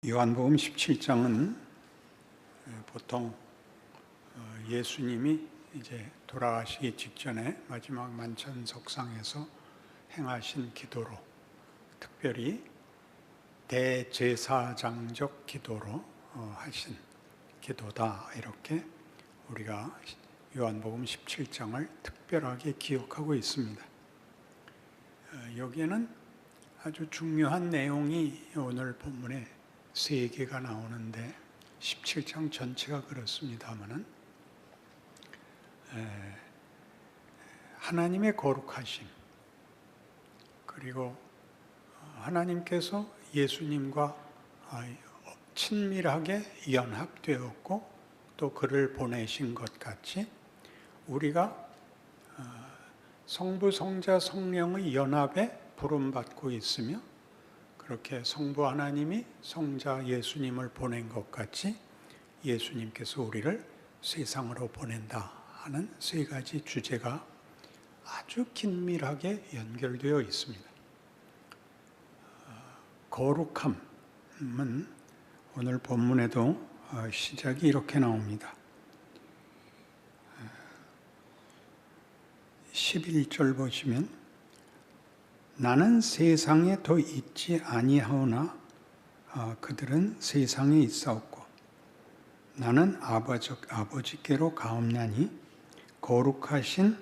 요한복음 17장은 보통 예수님이 이제 돌아가시기 직전에 마지막 만찬석상에서 행하신 기도로, 특별히 대제사장적 기도로 하신 기도다, 이렇게 우리가 요한복음 17장을 특별하게 기억하고 있습니다. 여기에는 아주 중요한 내용이 오늘 본문에 3개가 나오는데 17장 전체가 그렇습니다마는 하나님의 거룩하심, 그리고 하나님께서 예수님과 친밀하게 연합되었고 또 그를 보내신 것 같이 우리가 성부, 성자, 성령의 연합에 부름받고 있으며, 그렇게 성부 하나님이 성자 예수님을 보낸 것 같이 예수님께서 우리를 세상으로 보낸다 하는 3가지 주제가 아주 긴밀하게 연결되어 있습니다. 거룩함은 오늘 본문에도 시작이 이렇게 나옵니다. 11절 보시면 나는 세상에 더 있지 아니하오나 그들은 세상에 있사옵고 나는 아버지께로 가옵나니 거룩하신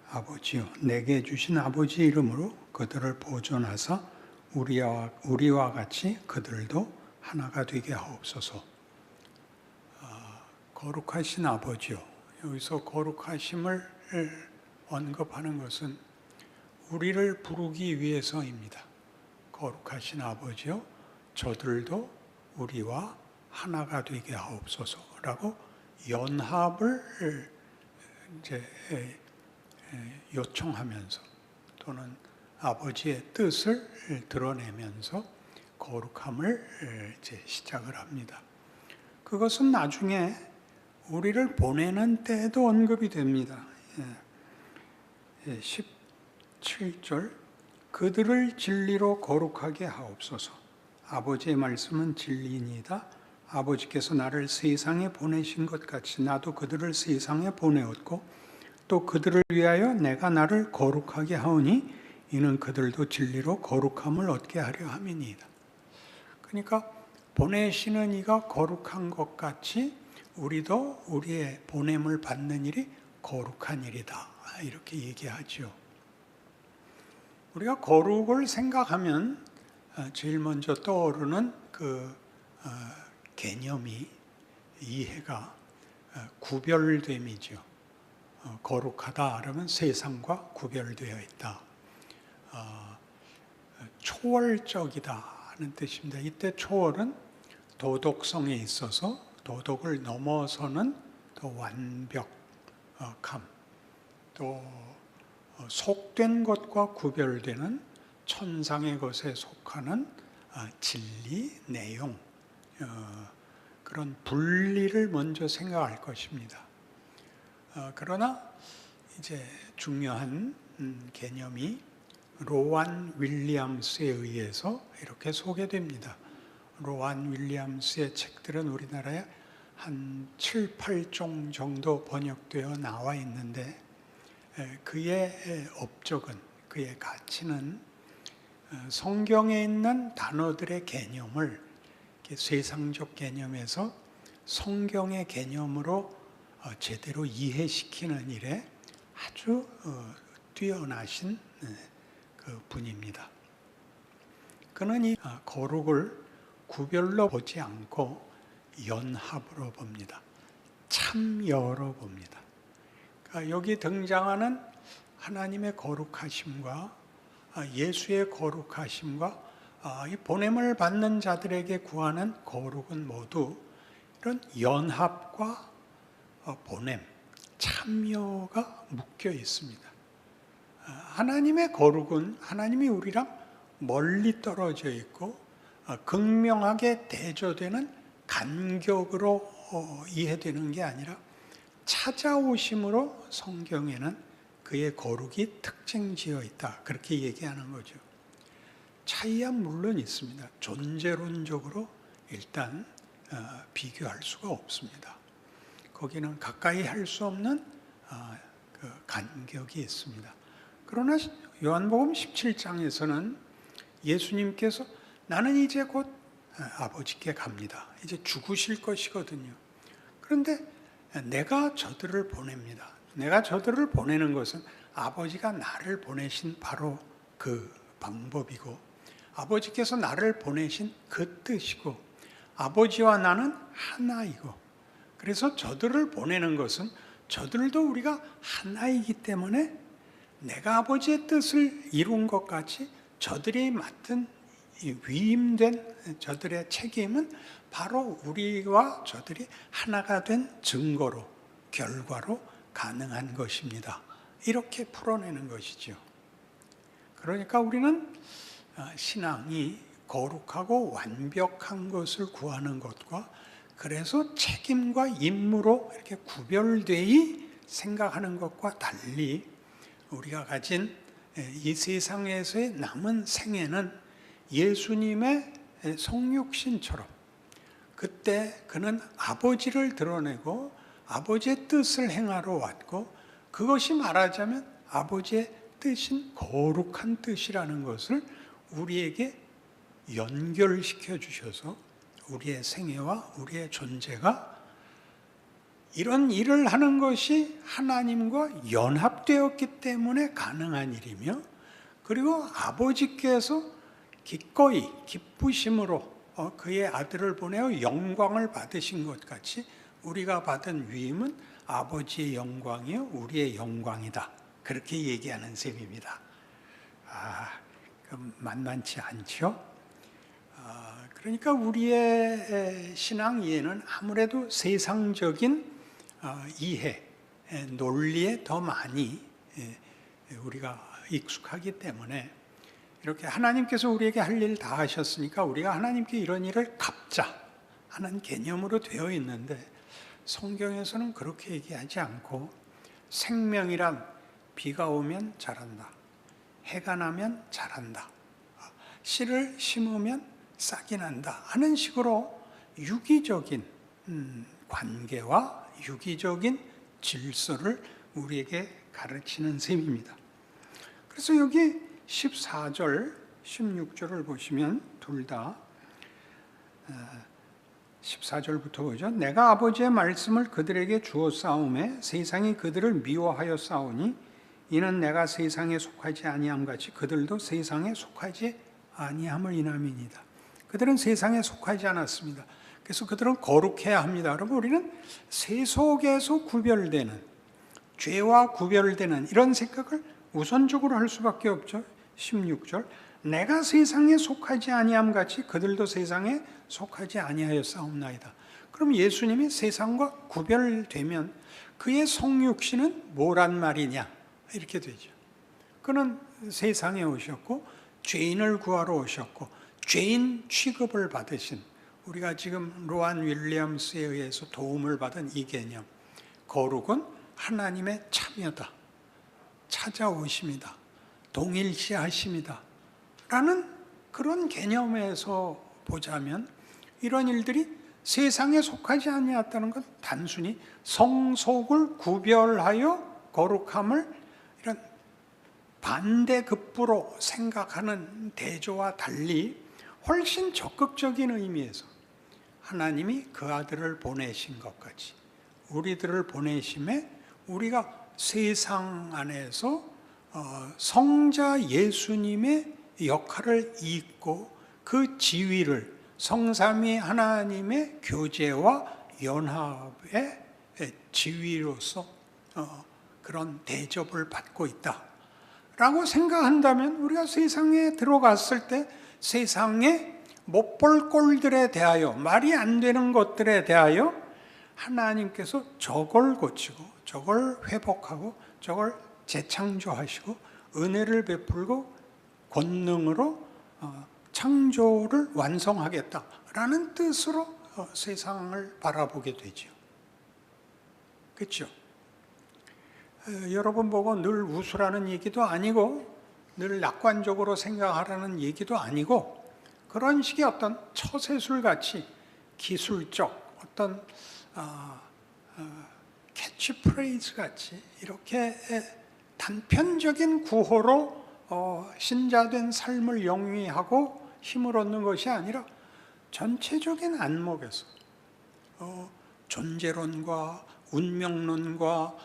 아버지요 내게 주신 아버지 이름으로 그들을 보존하사 우리와 같이 그들도 하나가 되게 하옵소서. 거룩하신 아버지요, 여기서 거룩하심을 언급하는 것은 우리를 부르기 위해서입니다. 거룩하신 아버지요, 저들도 우리와 하나가 되게 하옵소서라고 연합을 이제 요청하면서, 또는 아버지의 뜻을 드러내면서 거룩함을 이제 시작을 합니다. 그것은 나중에 우리를 보내는 때에도 언급이 됩니다. 17절 그들을 진리로 거룩하게 하옵소서. 아버지의 말씀은 진리이니이다. 아버지께서 나를 세상에 보내신 것 같이 나도 그들을 세상에 보내었고 또 그들을 위하여 내가 나를 거룩하게 하오니 이는 그들도 진리로 거룩함을 얻게 하려 함이니이다. 그러니까 보내시는 이가 거룩한 것 같이 우리도 우리의 보냄을 받는 일이 거룩한 일이다, 이렇게 얘기하죠. 우리가 거룩을 생각하면 제일 먼저 떠오르는 그 개념이, 이해가 구별됨이죠. 거룩하다 그러면 세상과 구별되어 있다. 초월적이다 하는 뜻입니다. 이때 초월은 도덕성에 있어서 도덕을 넘어서는 더 완벽함, 또 속된 것과 구별되는 천상의 것에 속하는 진리, 내용, 그런 분리를 먼저 생각할 것입니다. 그러나 이제 중요한 개념이 로완 윌리엄스에 의해서 이렇게 소개됩니다. 로완 윌리엄스의 책들은 우리나라에 한 7, 8종 정도 번역되어 나와 있는데, 그의 업적은, 그의 가치는 성경에 있는 단어들의 개념을 세상적 개념에서 성경의 개념으로 제대로 이해시키는 일에 아주 뛰어나신 그 분입니다. 그는 이 거룩을 구별로 보지 않고 연합으로 봅니다. 참여로 봅니다. 여기 등장하는 하나님의 거룩하심과 예수의 거룩하심과 이 보냄을 받는 자들에게 구하는 거룩은 모두 이런 연합과 보냄, 참여가 묶여 있습니다. 하나님의 거룩은 하나님이 우리랑 멀리 떨어져 있고 극명하게 대조되는 간격으로 이해되는 게 아니라 찾아오심으로 성경에는 그의 거룩이 특징지어 있다, 그렇게 얘기하는 거죠. 차이야 물론 있습니다. 존재론적으로 일단 비교할 수가 없습니다. 거기는 가까이 할 수 없는 그 간격이 있습니다. 그러나 요한복음 17장에서는 예수님께서 나는 이제 곧 아버지께 갑니다. 이제 죽으실 것이거든요. 그런데 내가 저들을 보냅니다. 내가 저들을 보내는 것은 아버지가 나를 보내신 바로 그 방법이고, 아버지께서 나를 보내신 그 뜻이고, 아버지와 나는 하나이고, 그래서 저들을 보내는 것은 저들도 우리가 하나이기 때문에 내가 아버지의 뜻을 이룬 것 같이 저들이 맡은 위임된 저들의 책임은 바로 우리와 저들이 하나가 된 증거로, 결과로 가능한 것입니다. 이렇게 풀어내는 것이죠. 그러니까 우리는 신앙이 거룩하고 완벽한 것을 구하는 것과, 그래서 책임과 임무로 이렇게 구별되이 생각하는 것과 달리 우리가 가진 이 세상에서의 남은 생애는 예수님의 성육신처럼, 그때 그는 아버지를 드러내고 아버지의 뜻을 행하러 왔고, 그것이 말하자면 아버지의 뜻인 거룩한 뜻이라는 것을 우리에게 연결시켜 주셔서 우리의 생애와 우리의 존재가 이런 일을 하는 것이 하나님과 연합되었기 때문에 가능한 일이며, 그리고 아버지께서 기꺼이 기쁘심으로 그의 아들을 보내어 영광을 받으신 것 같이 우리가 받은 위임은 아버지의 영광이요 우리의 영광이다. 그렇게 얘기하는 셈입니다. 만만치 않죠? 그러니까 우리의 신앙 이해는 아무래도 세상적인 이해, 논리에 더 많이 우리가 익숙하기 때문에, 이렇게 하나님께서 우리에게 할 일 다 하셨으니까 우리가 하나님께 이런 일을 갚자 하는 개념으로 되어 있는데, 성경에서는 그렇게 얘기하지 않고 생명이란 비가 오면 자란다, 해가 나면 자란다, 씨를 심으면 싹이 난다 하는 식으로 유기적인 관계와 유기적인 질서를 우리에게 가르치는 셈입니다. 그래서 여기 14절, 16절을 보시면 둘 다 14절부터 보죠. 내가 아버지의 말씀을 그들에게 주었사오매 세상이 그들을 미워하여 싸우니 이는 내가 세상에 속하지 아니함 같이 그들도 세상에 속하지 아니함을 인함이니이다. 그들은 세상에 속하지 않았습니다. 그래서 그들은 거룩해야 합니다. 여러분, 우리는 세속에서 구별되는, 죄와 구별되는 이런 생각을 우선적으로 할 수밖에 없죠. 16절, 내가 세상에 속하지 아니함 같이 그들도 세상에 속하지 아니하였사옵나이다. 그럼 예수님이 세상과 구별되면 그의 성육신은 뭐란 말이냐? 이렇게 되죠. 그는 세상에 오셨고 죄인을 구하러 오셨고 죄인 취급을 받으신, 우리가 지금 로안 윌리엄스에 의해서 도움을 받은 이 개념, 거룩은 하나님의 참여다, 찾아오십니다, 동일시하십니다 라는 그런 개념에서 보자면, 이런 일들이 세상에 속하지 아니었다는 건 단순히 성속을 구별하여 거룩함을 이런 반대급부로 생각하는 대조와 달리 훨씬 적극적인 의미에서 하나님이 그 아들을 보내신 것 같이 우리들을 보내심에 우리가 세상 안에서 성자 예수님의 역할을 잇고 그 지위를 성삼위 하나님의 교제와 연합의 지위로서 그런 대접을 받고 있다라고 생각한다면, 우리가 세상에 들어갔을 때 세상에 못 볼 꼴들에 대하여, 말이 안 되는 것들에 대하여 하나님께서 저걸 고치고 저걸 회복하고 저걸 재창조하시고 은혜를 베풀고 권능으로 창조를 완성하겠다라는 뜻으로 세상을 바라보게 되죠. 그렇죠? 여러분 보고 늘 웃으라는 얘기도 아니고 늘 낙관적으로 생각하라는 얘기도 아니고, 그런 식의 어떤 처세술같이 기술적 어떤 캐치프레이즈 같이 이렇게 단편적인 구호로 신자된 삶을 영위하고 힘을 얻는 것이 아니라 전체적인 안목에서 존재론과 운명론과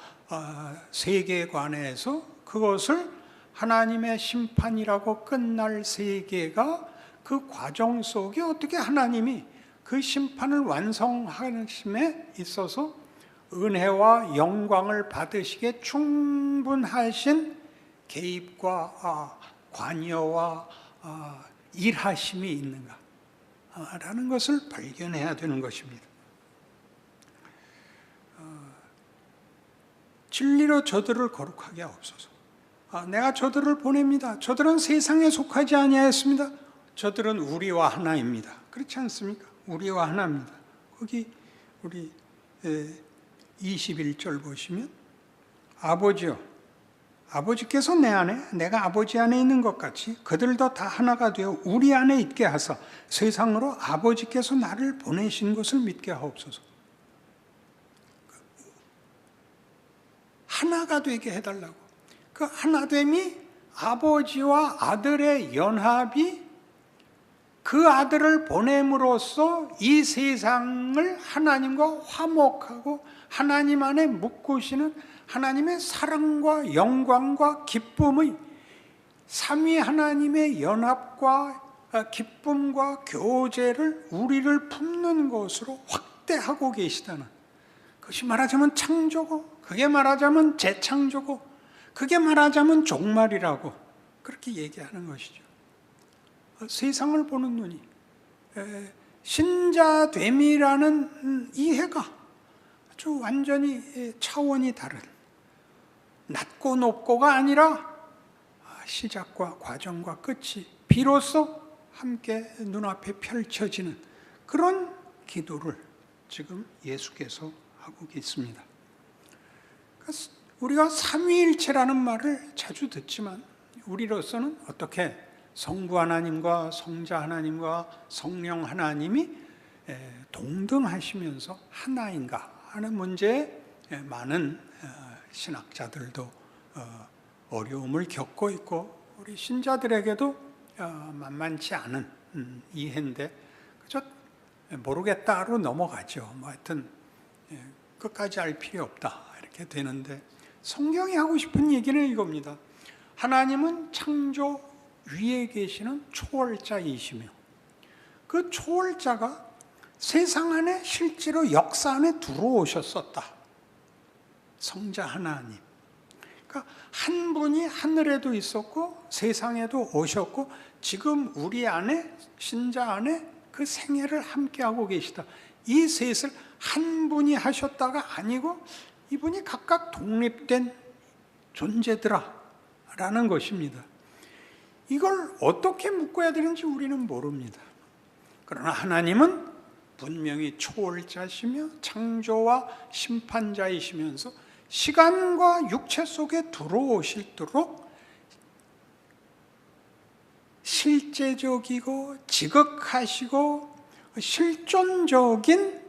세계관에서 그것을 하나님의 심판이라고 끝날 세계가 그 과정 속에 어떻게 하나님이 그 심판을 완성하심에 있어서 은혜와 영광을 받으시기에 충분하신 개입과 관여와 일하심이 있는가 라는 것을 발견해야 되는 것입니다. 진리로 저들을 거룩하게 하옵소서. 내가 저들을 보냅니다. 저들은 세상에 속하지 아니하였습니다. 저들은 우리와 하나입니다. 그렇지 않습니까? 우리와 하나입니다. 거기 우리 21절 보시면 아버지요, 아버지께서 내 안에 내가 아버지 안에 있는 것 같이 그들도 다 하나가 되어 우리 안에 있게 하사 세상으로 아버지께서 나를 보내신 것을 믿게 하옵소서. 하나가 되게 해달라고. 그 하나됨이 아버지와 아들의 연합이 그 아들을 보냄으로써 이 세상을 하나님과 화목하고 하나님 안에 묶으시는 하나님의 사랑과 영광과 기쁨의 삼위 하나님의 연합과 기쁨과 교제를 우리를 품는 것으로 확대하고 계시다는, 그것이 말하자면 창조고, 그게 말하자면 재창조고, 그게 말하자면 종말이라고 그렇게 얘기하는 것이죠. 세상을 보는 눈이, 신자됨이라는 이해가 아주 완전히 차원이 다른, 낮고 높고가 아니라 시작과 과정과 끝이 비로소 함께 눈앞에 펼쳐지는 그런 기도를 지금 예수께서 하고 계십니다. 우리가 삼위일체라는 말을 자주 듣지만 우리로서는 어떻게 성부 하나님과 성자 하나님과 성령 하나님이 동등하시면서 하나인가 하는 문제에 많은 신학자들도 어려움을 겪고 있고 우리 신자들에게도 만만치 않은 이해인데 그저 모르겠다로 넘어가죠. 뭐 하여튼 끝까지 알 필요 없다 이렇게 되는데, 성경이 하고 싶은 얘기는 이겁니다. 하나님은 창조 위에 계시는 초월자이시며 그 초월자가 세상 안에 실제로 역사 안에 들어오셨었다. 성자 하나님. 그러니까 한 분이 하늘에도 있었고 세상에도 오셨고 지금 우리 안에, 신자 안에 그 생애를 함께하고 계시다. 이 셋을 한 분이 하셨다가 아니고 이분이 각각 독립된 존재더라 라는 것입니다. 이걸 어떻게 묶어야 되는지 우리는 모릅니다. 그러나 하나님은 분명히 초월자시며 창조와 심판자이시면서 시간과 육체 속에 들어오실도록 실제적이고 지극하시고 실존적인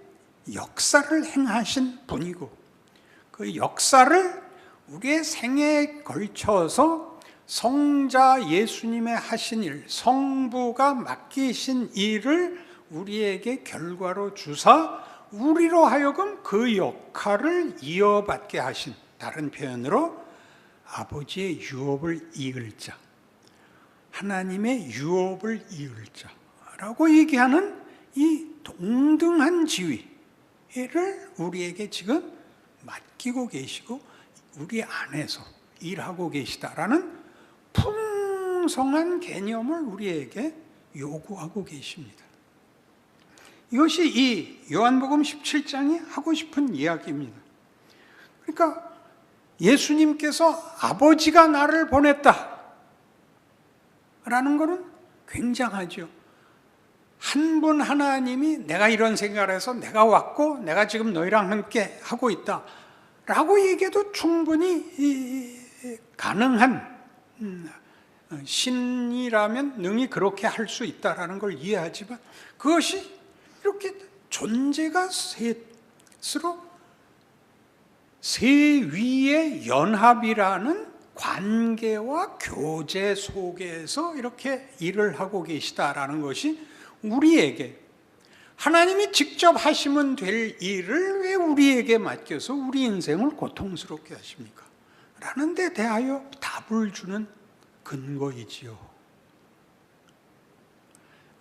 역사를 행하신 분이고, 그 역사를 우리의 생애에 걸쳐서 성자 예수님의 하신 일, 성부가 맡기신 일을 우리에게 결과로 주사 우리로 하여금 그 역할을 이어받게 하신, 다른 표현으로 아버지의 유업을 이을 자, 하나님의 유업을 이을 자라고 얘기하는 이 동등한 지위를 우리에게 지금 맡기고 계시고 우리 안에서 일하고 계시다라는 풍성한 개념을 우리에게 요구하고 계십니다. 이것이 이 요한복음 17장이 하고 싶은 이야기입니다. 그러니까 예수님께서 아버지가 나를 보냈다 라는 것은 굉장하죠. 한 분 하나님이 내가 이런 생각을 해서 내가 왔고 내가 지금 너희랑 함께 하고 있다 라고 얘기해도 충분히 가능한, 신이라면 능히 그렇게 할 수 있다라는 걸 이해하지만 그것이 이렇게 존재가 셋으로 세 위의 연합이라는 관계와 교제 속에서 이렇게 일을 하고 계시다라는 것이 우리에게 하나님이 직접 하시면 될 일을 왜 우리에게 맡겨서 우리 인생을 고통스럽게 하십니까? 라는 데 대하여 답을 주는 근거이지요.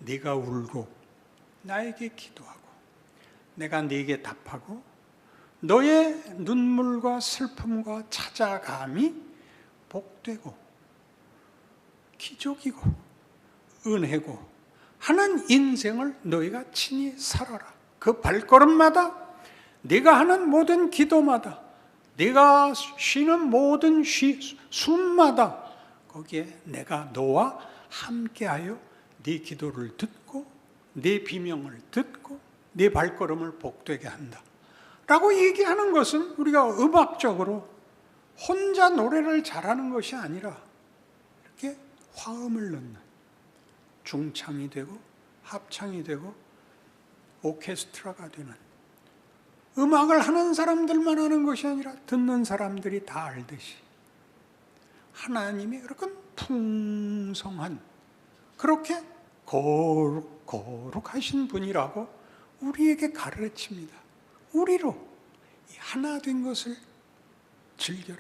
네가 울고 나에게 기도하고 내가 네게 답하고 너의 눈물과 슬픔과 찾아감이 복되고 기적이고 은혜고 하는 인생을 너희가 친히 살아라. 그 발걸음마다 네가 하는 모든 기도마다 네가 쉬는 모든 숨마다 거기에 내가 너와 함께하여 네 기도를 듣고 네 비명을 듣고 네 발걸음을 복되게 한다 라고 얘기하는 것은 우리가 음악적으로 혼자 노래를 잘하는 것이 아니라 이렇게 화음을 넣는 중창이 되고 합창이 되고 오케스트라가 되는 음악을 하는 사람들만 하는 것이 아니라 듣는 사람들이 다 알듯이 하나님이 그렇게 풍성한 그렇게 거룩하신 분이라고 우리에게 가르칩니다. 우리로 이 하나 된 것을 즐겨라.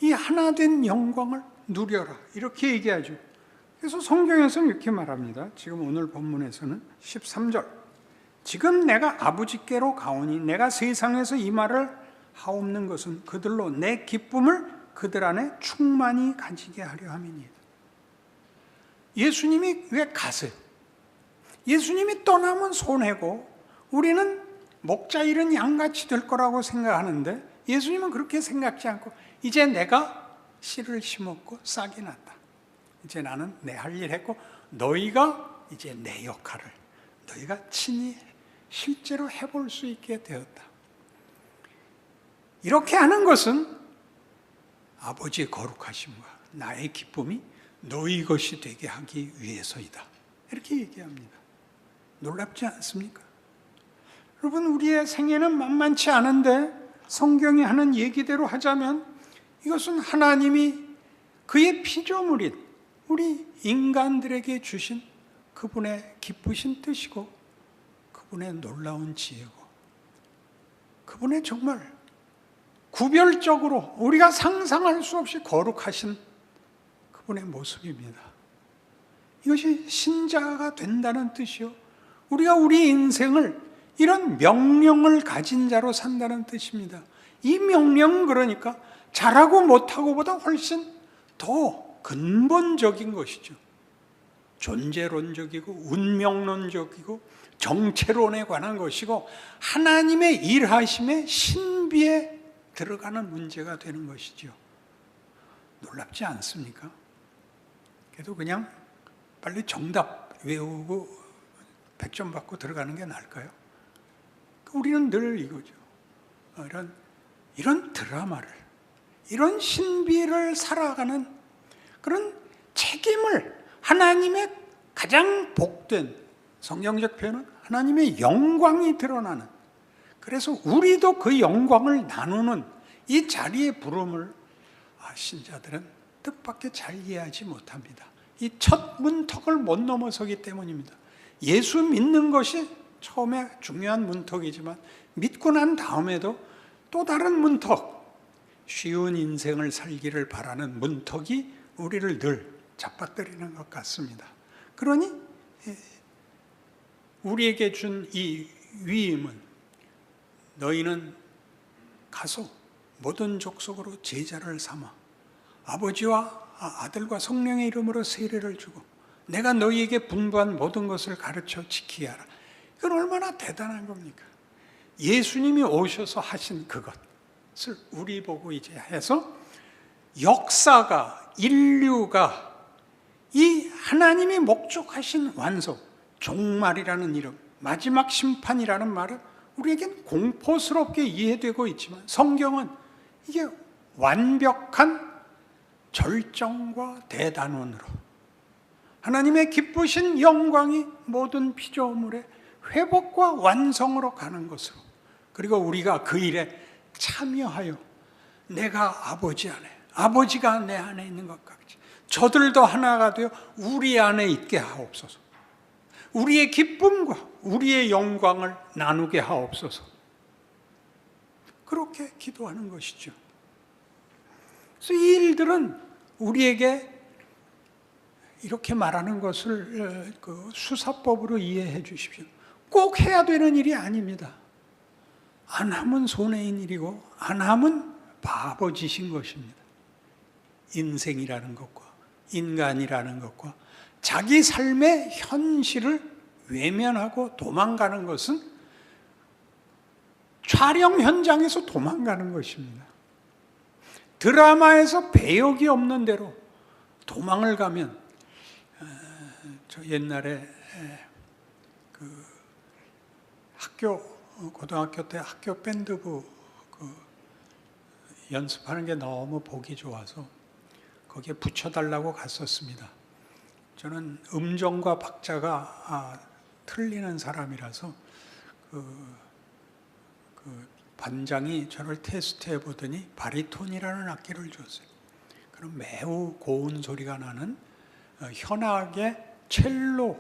이 하나 된 영광을 누려라. 이렇게 얘기하죠. 그래서 성경에서는 이렇게 말합니다. 지금 오늘 본문에서는 13절 지금 내가 아버지께로 가오니 내가 세상에서 이 말을 하옵는 것은 그들로 내 기쁨을 그들 안에 충만히 가지게 하려 함이니이다. 예수님이 왜 가세요? 예수님이 떠나면 손해고 우리는 목자 잃은 양같이 될 거라고 생각하는데 예수님은 그렇게 생각지 않고 이제 내가 씨를 심었고 싹이 났다. 이제 나는 내 할 일 했고 너희가 이제 내 역할을 너희가 친히 실제로 해볼 수 있게 되었다. 이렇게 하는 것은 아버지의 거룩하심과 나의 기쁨이 너희 것이 되게 하기 위해서이다. 이렇게 얘기합니다. 놀랍지 않습니까? 여러분 우리의 생애는 만만치 않은데 성경이 하는 얘기대로 하자면 이것은 하나님이 그의 피조물인 우리 인간들에게 주신 그분의 기쁘신 뜻이고 그분의 놀라운 지혜고 그분의 정말 구별적으로 우리가 상상할 수 없이 거룩하신 그분의 모습입니다. 이것이 신자가 된다는 뜻이요. 우리가 우리 인생을 이런 명령을 가진 자로 산다는 뜻입니다. 이 명령은 그러니까 잘하고 못하고보다 훨씬 더 근본적인 것이죠. 존재론적이고 운명론적이고 정체론에 관한 것이고 하나님의 일하심의 신비에 들어가는 문제가 되는 것이죠. 놀랍지 않습니까? 그래도 그냥 빨리 정답 외우고 100점 받고 들어가는 게 나을까요? 우리는 늘 이거죠. 이런 드라마를, 이런 신비를 살아가는 그런 책임을 하나님의 가장 복된 성경적 표현은 하나님의 영광이 드러나는 그래서 우리도 그 영광을 나누는 이 자리의 부름을 신자들은 뜻밖의 잘 이해하지 못합니다. 이 첫 문턱을 못 넘어서기 때문입니다. 예수 믿는 것이 처음에 중요한 문턱이지만 믿고 난 다음에도 또 다른 문턱, 쉬운 인생을 살기를 바라는 문턱이 우리를 늘 잡아뜨리는 것 같습니다. 그러니 우리에게 준 이 위임은 너희는 가서 모든 족속으로 제자를 삼아 아버지와 아들과 성령의 이름으로 세례를 주고 내가 너희에게 분부한 모든 것을 가르쳐 지키게 하라. 이건 얼마나 대단한 겁니까? 예수님이 오셔서 하신 그것을 우리 보고 이제 해서 역사가 인류가 이 하나님이 목적하신 완성, 종말이라는 이름, 마지막 심판이라는 말은 우리에겐 공포스럽게 이해되고 있지만 성경은 이게 완벽한 절정과 대단원으로 하나님의 기쁘신 영광이 모든 피조물에 회복과 완성으로 가는 것으로, 그리고 우리가 그 일에 참여하여 내가 아버지 안에, 아버지가 내 안에 있는 것 같이 저들도 하나가 되어 우리 안에 있게 하옵소서. 우리의 기쁨과 우리의 영광을 나누게 하옵소서. 그렇게 기도하는 것이죠. 그래서 이 일들은 우리에게 이렇게 말하는 것을 그 수사법으로 이해해 주십시오. 꼭 해야 되는 일이 아닙니다. 안 하면 손해인 일이고 안 하면 바보짓인 것입니다. 인생이라는 것과 인간이라는 것과 자기 삶의 현실을 외면하고 도망가는 것은 촬영 현장에서 도망가는 것입니다. 드라마에서 배역이 없는 대로 도망을 가면, 저 옛날에 그 고등학교 때 학교 밴드부 연습하는 게 너무 보기 좋아서 거기에 붙여달라고 갔었습니다. 저는 음정과 박자가 틀리는 사람이라서 그 반장이 저를 테스트해 보더니 바리톤이라는 악기를 줬어요. 그럼 매우 고운 소리가 나는 현악의 첼로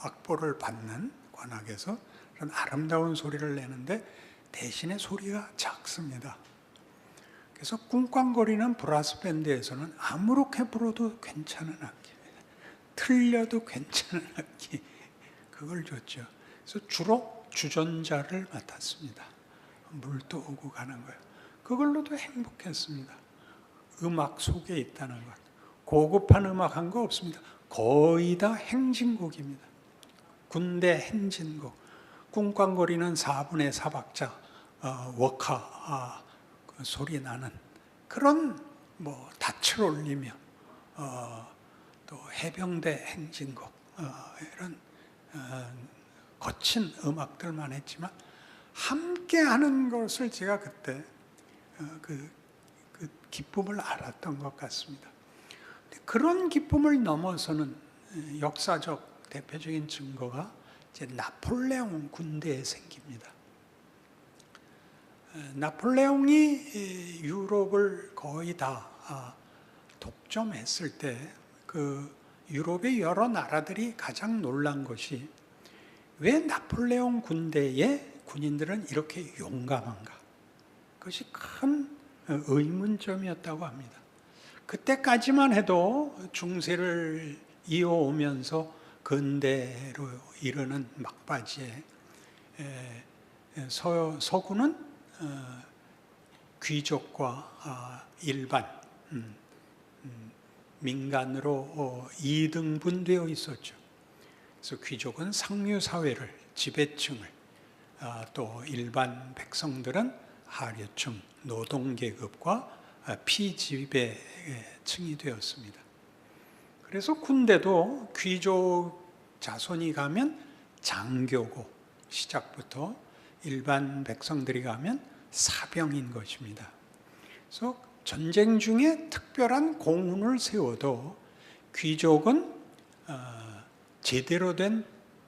악보를 받는 관악에서 그런 아름다운 소리를 내는데 대신에 소리가 작습니다. 그래서 꿍꽝거리는 브라스 밴드에서는 아무렇게 불어도 괜찮은 악기, 틀려도 괜찮은 악기, 그걸 줬죠. 그래서 주로 주전자를 맡았습니다. 물도 오고 가는 거예요. 그걸로도 행복했습니다. 음악 속에 있다는 것. 고급한 음악 한 거 없습니다. 거의 다 행진곡입니다. 군대 행진곡. 꿍꽝거리는 4분의 4박자 워카 그 소리 나는 그런 닻을 올리며 또 해병대 행진곡 이런 거친 음악들만 했지만 함께 하는 것을 제가 그때 그 기쁨을 알았던 것 같습니다. 그런 기쁨을 넘어서는 역사적 대표적인 증거가 이제 나폴레옹 군대에 생깁니다. 나폴레옹이 유럽을 거의 다 독점했을 때 그 유럽의 여러 나라들이 가장 놀란 것이 왜 나폴레옹 군대의 군인들은 이렇게 용감한가? 그것이 큰 의문점이었다고 합니다. 그때까지만 해도 중세를 이어오면서 근대로 이르는 막바지에 서구는 귀족과 일반 민간으로 이등분되어 있었죠. 그래서 귀족은 상류사회를, 지배층을, 또 일반 백성들은 하류층, 노동계급과 피지배층이 되었습니다. 그래서 군대도 귀족 자손이 가면 장교고 시작부터 일반 백성들이 가면 사병인 것입니다. 그래서 전쟁 중에 특별한 공훈을 세워도 귀족은 제대로 된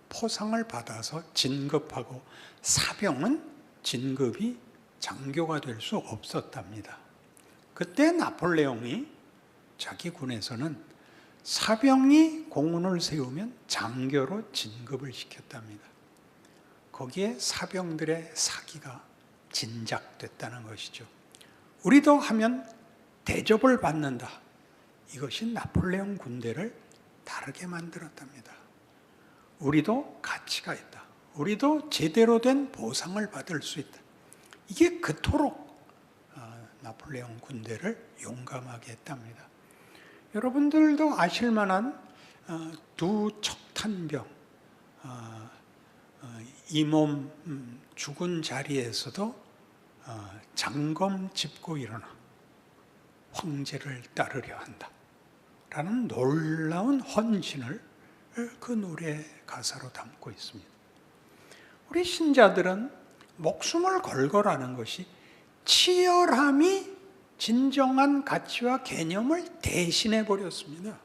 포상을 받아서 진급하고 사병은 진급이 장교가 될 수 없었답니다. 그때 나폴레옹이 자기 군에서는 사병이 공훈을 세우면 장교로 진급을 시켰답니다. 거기에 사병들의 사기가 진작됐다는 것이죠. 우리도 하면 대접을 받는다. 이것이 나폴레옹 군대를 다르게 만들었답니다. 우리도 가치가 있다. 우리도 제대로 된 보상을 받을 수 있다. 이게 그토록 나폴레옹 군대를 용감하게 했답니다. 여러분들도 아실 만한 두 척탄병, 이 몸 죽은 자리에서도 장검 짚고 일어나 황제를 따르려 한다 라는 놀라운 헌신을 그 노래 가사로 담고 있습니다. 우리 신자들은 목숨을 걸거라는 것이 치열함이 진정한 가치와 개념을 대신해 버렸습니다.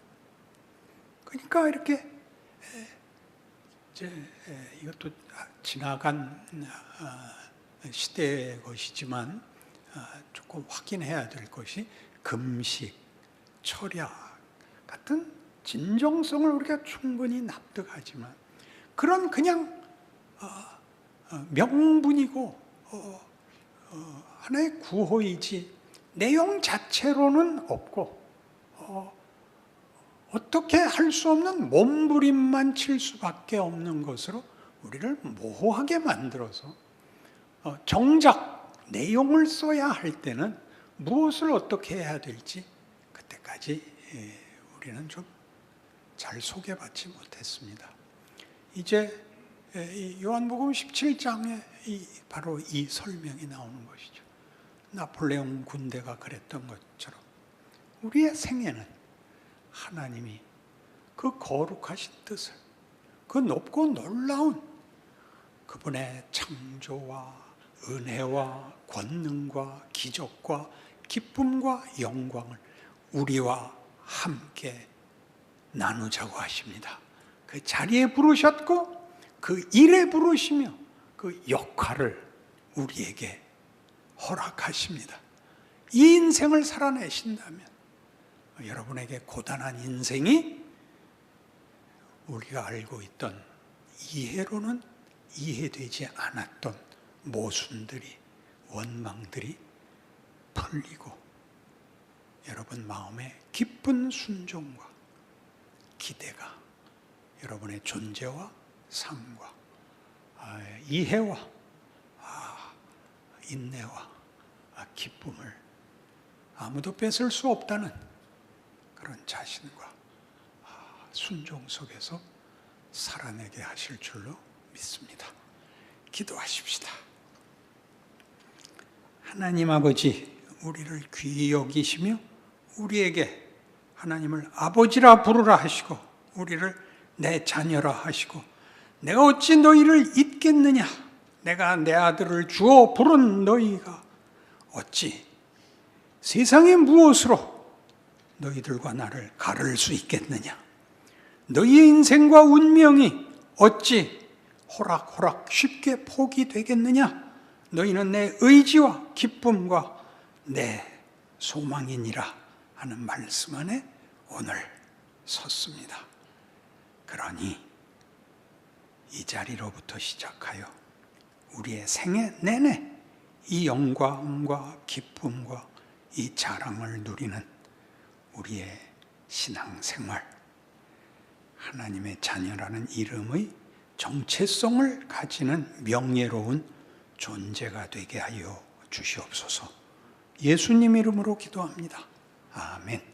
그러니까 이렇게 이제 이것도 지나간 시대의 것이지만 조금 확인해야 될 것이 금식, 철야 같은 진정성을 우리가 충분히 납득하지만 그런 그냥 명분이고 하나의 구호이지 내용 자체로는 없고 어떻게 할 수 없는 몸부림만 칠 수밖에 없는 것으로 우리를 모호하게 만들어서 정작 내용을 써야 할 때는 무엇을 어떻게 해야 될지 그때까지 우리는 좀 잘 소개받지 못했습니다. 이제 요한복음 17장에 바로 이 설명이 나오는 것이죠. 나폴레옹 군대가 그랬던 것처럼 우리의 생애는 하나님이 그 거룩하신 뜻을, 그 높고 놀라운 그분의 창조와 은혜와 권능과 기적과 기쁨과 영광을 우리와 함께 나누자고 하십니다. 그 자리에 부르셨고 그 일에 부르시며 그 역할을 우리에게 허락하십니다. 이 인생을 살아내신다면 여러분에게 고단한 인생이 우리가 알고 있던 이해로는 이해되지 않았던 모순들이, 원망들이 풀리고 여러분 마음에 기쁜 순종과 기대가 여러분의 존재와 삶과 이해와 인내와 기쁨을 아무도 뺏을 수 없다는 그런 자신과 순종 속에서 살아내게 하실 줄로 믿습니다. 기도하십시다. 하나님 아버지, 우리를 귀히 여기시며 우리에게 하나님을 아버지라 부르라 하시고 우리를 내 자녀라 하시고 내가 어찌 너희를 잊겠느냐, 내가 내 아들을 주어 부른 너희가 어찌 세상의 무엇으로 너희들과 나를 가를 수 있겠느냐, 너희의 인생과 운명이 어찌 호락호락 쉽게 포기되겠느냐, 너희는 내 의지와 기쁨과 내 소망이니라 하는 말씀 안에 오늘 섰습니다. 그러니 이 자리로부터 시작하여 우리의 생애 내내 이 영광과 기쁨과 이 자랑을 누리는 우리의 신앙생활, 하나님의 자녀라는 이름의 정체성을 가지는 명예로운 존재가 되게 하여 주시옵소서. 예수님 이름으로 기도합니다. 아멘.